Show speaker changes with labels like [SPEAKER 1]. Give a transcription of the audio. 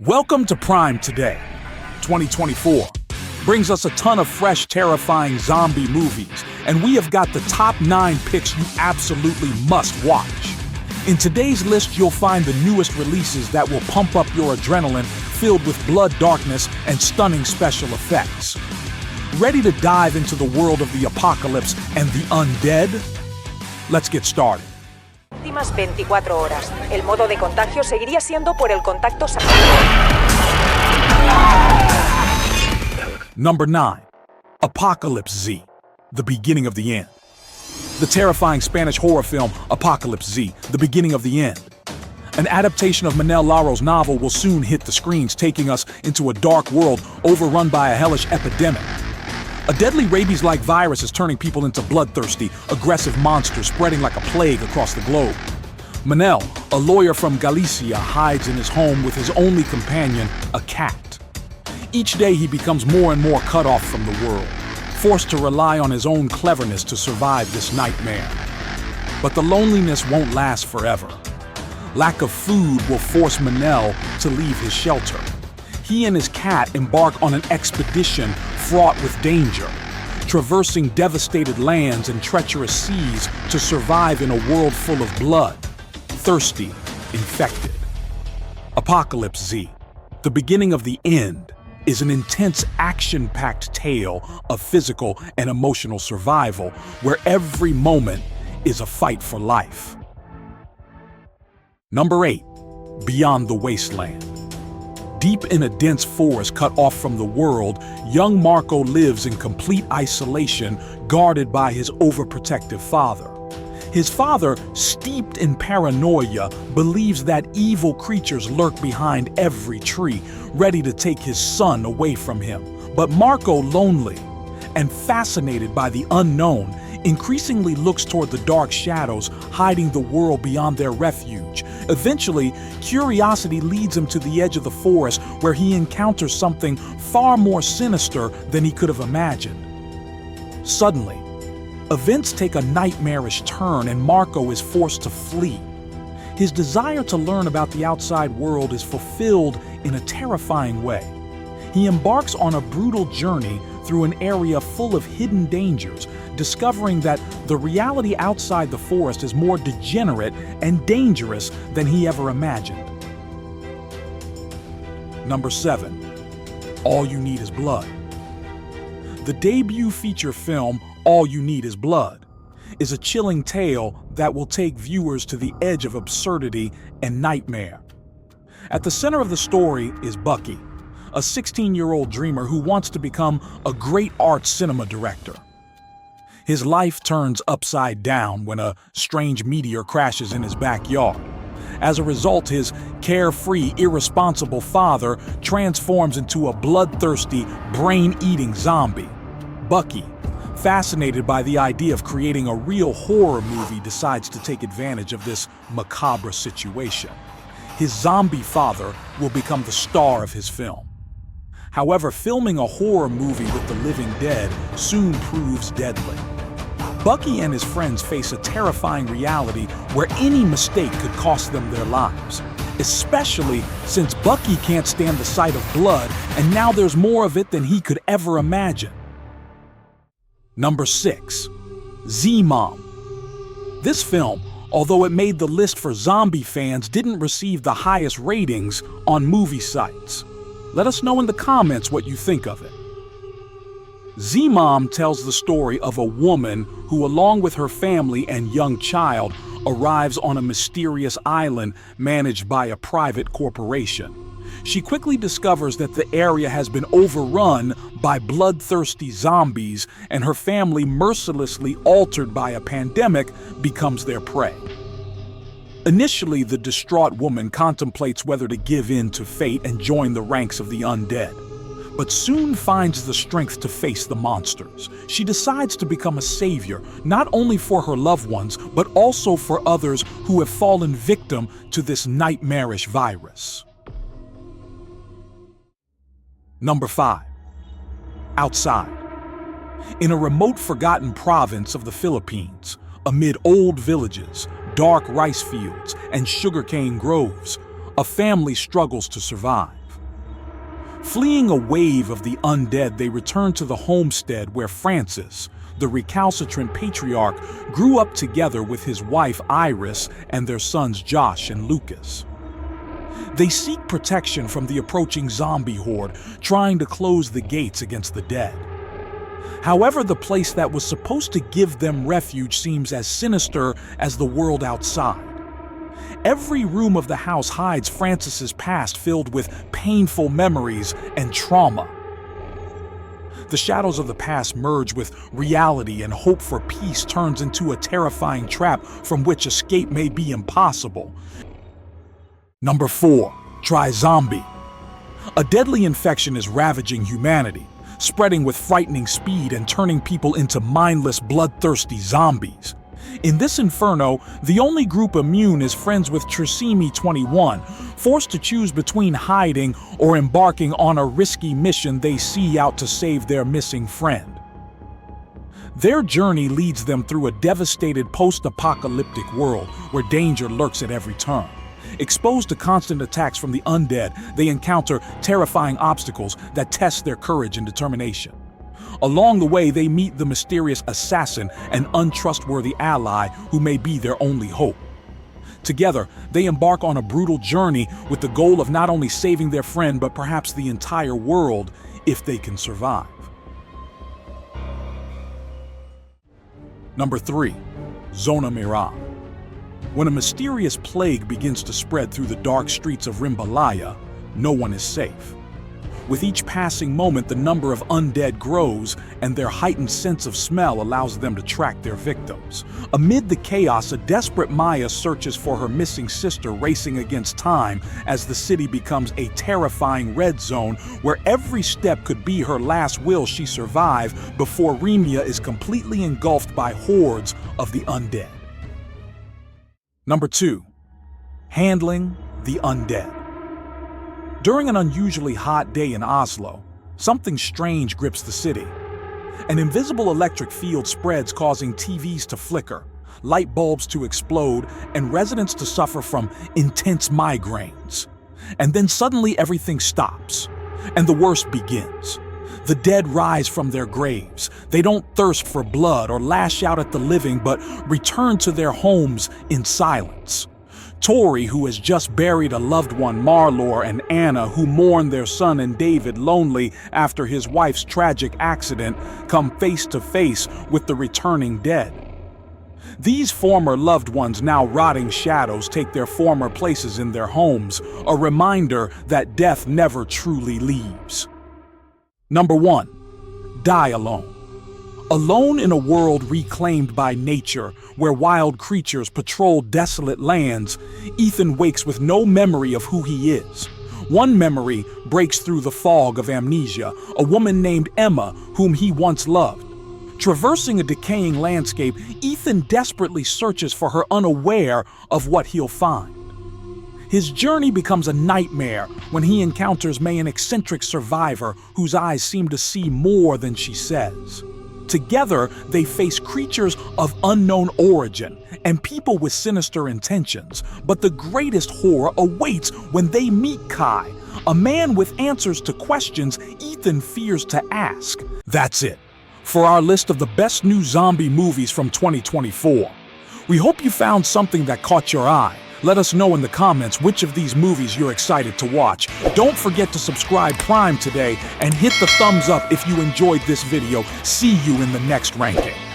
[SPEAKER 1] Welcome to Prime Today. 2024 brings us a ton of fresh, terrifying zombie movies, and we have got the top 9 picks you absolutely must watch. In today's list, you'll find the newest releases that will pump up your adrenaline, filled with blood, darkness, and stunning special effects. Ready to dive into the world of the apocalypse and the undead? Let's get started.
[SPEAKER 2] Últimas 24 horas. El modo de contagio seguiría siendo por el contacto
[SPEAKER 1] Number 9. Apocalypse Z, The Beginning of the End. The terrifying Spanish horror film Apocalypse Z, The Beginning of the End. An adaptation of Manel Laro's novel will soon hit the screens, taking us into a dark world overrun by a hellish epidemic. A deadly rabies-like virus is turning people into bloodthirsty, aggressive monsters spreading like a plague across the globe. Manel, a lawyer from Galicia, hides in his home with his only companion, a cat. Each day he becomes more and more cut off from the world, forced to rely on his own cleverness to survive this nightmare. But the loneliness won't last forever. Lack of food will force Manel to leave his shelter. He and his cat embark on an expedition fraught with danger, traversing devastated lands and treacherous seas to survive in a world full of blood, thirsty, infected. Apocalypse Z, The Beginning of the End, is an intense, action-packed tale of physical and emotional survival where every moment is a fight for life. Number 8. Beyond the Wasteland. Deep in a dense forest cut off from the world, young Marco lives in complete isolation, guarded by his overprotective father. His father, steeped in paranoia, believes that evil creatures lurk behind every tree, ready to take his son away from him. But Marco, lonely and fascinated by the unknown, increasingly looks toward the dark shadows, hiding the world beyond their refuge. Eventually, curiosity leads him to the edge of the forest, where he encounters something far more sinister than he could have imagined. Suddenly, events take a nightmarish turn and Marco is forced to flee. His desire to learn about the outside world is fulfilled in a terrifying way. He embarks on a brutal journey through an area full of hidden dangers, discovering that the reality outside the forest is more degenerate and dangerous than he ever imagined. Number 7. All You Need Is Blood. The debut feature film, All You Need Is Blood, is a chilling tale that will take viewers to the edge of absurdity and nightmare. At the center of the story is Bucky, a 16-year-old dreamer who wants to become a great art cinema director. His life turns upside down when a strange meteor crashes in his backyard. As a result, his carefree, irresponsible father transforms into a bloodthirsty, brain-eating zombie. Bucky, fascinated by the idea of creating a real horror movie, decides to take advantage of this macabre situation. His zombie father will become the star of his film. However, filming a horror movie with the living dead soon proves deadly. Bucky and his friends face a terrifying reality where any mistake could cost them their lives, especially since Bucky can't stand the sight of blood, and now there's more of it than he could ever imagine. Number 6. Z-Mom. This film, although it made the list for zombie fans, didn't receive the highest ratings on movie sites. Let us know in the comments what you think of it. Z-Mom tells the story of a woman who, along with her family and young child, arrives on a mysterious island managed by a private corporation. She quickly discovers that the area has been overrun by bloodthirsty zombies, and her family, mercilessly altered by a pandemic, becomes their prey. Initially, the distraught woman contemplates whether to give in to fate and join the ranks of the undead, but soon finds the strength to face the monsters. She decides to become a savior, not only for her loved ones, but also for others who have fallen victim to this nightmarish virus. Number 5. Outside. In a remote, forgotten province of the Philippines, amid old villages, dark rice fields, and sugarcane groves, a family struggles to survive. Fleeing a wave of the undead, they return to the homestead where Francis, the recalcitrant patriarch, grew up together with his wife Iris and their sons Josh and Lucas. They seek protection from the approaching zombie horde, trying to close the gates against the dead. However, the place that was supposed to give them refuge seems as sinister as the world outside. Every room of the house hides Francis's past, filled with painful memories and trauma. The shadows of the past merge with reality, and hope for peace turns into a terrifying trap from which escape may be impossible. Number 4. Try zombie. A deadly infection is ravaging humanity, spreading with frightening speed and turning people into mindless, bloodthirsty zombies. In this inferno, the only group immune is friends with Trisomy 21, forced to choose between hiding or embarking on a risky mission they see out to save their missing friend. Their journey leads them through a devastated post-apocalyptic world where danger lurks at every turn. Exposed to constant attacks from the undead, they encounter terrifying obstacles that test their courage and determination. Along the way, they meet the mysterious assassin, an untrustworthy ally who may be their only hope. Together, they embark on a brutal journey with the goal of not only saving their friend, but perhaps the entire world if they can survive. Number 3. Zona Mirage. When a mysterious plague begins to spread through the dark streets of Rimbalaya, no one is safe. With each passing moment, the number of undead grows, and their heightened sense of smell allows them to track their victims. Amid the chaos, a desperate Maya searches for her missing sister, racing against time as the city becomes a terrifying red zone where every step could be her last. Will she survive before Remia is completely engulfed by hordes of the undead? Number 2. Handling the undead. During an unusually hot day in Oslo, something strange grips the city. An invisible electric field spreads, causing TVs to flicker, light bulbs to explode, and residents to suffer from intense migraines. And then suddenly everything stops, and the worst begins. The dead rise from their graves. They don't thirst for blood or lash out at the living, but return to their homes in silence. Tori, who has just buried a loved one, Marlor, and Anna, who mourn their son and David, lonely after his wife's tragic accident, come face to face with the returning dead. These former loved ones, now rotting shadows, take their former places in their homes, a reminder that death never truly leaves. Number 1. Die alone. Alone in a world reclaimed by nature, where wild creatures patrol desolate lands, Ethan wakes with no memory of who he is. One memory breaks through the fog of amnesia, a woman named Emma, whom he once loved. Traversing a decaying landscape, Ethan desperately searches for her, unaware of what he'll find. His journey becomes a nightmare when he encounters May, an eccentric survivor whose eyes seem to see more than she says. Together, they face creatures of unknown origin and people with sinister intentions. But the greatest horror awaits when they meet Kai, a man with answers to questions Ethan fears to ask. That's it for our list of the best new zombie movies from 2024. We hope you found something that caught your eye. Let us know in the comments which of these movies you're excited to watch. Don't forget to subscribe Prime today and hit the thumbs up if you enjoyed this video. See you in the next ranking.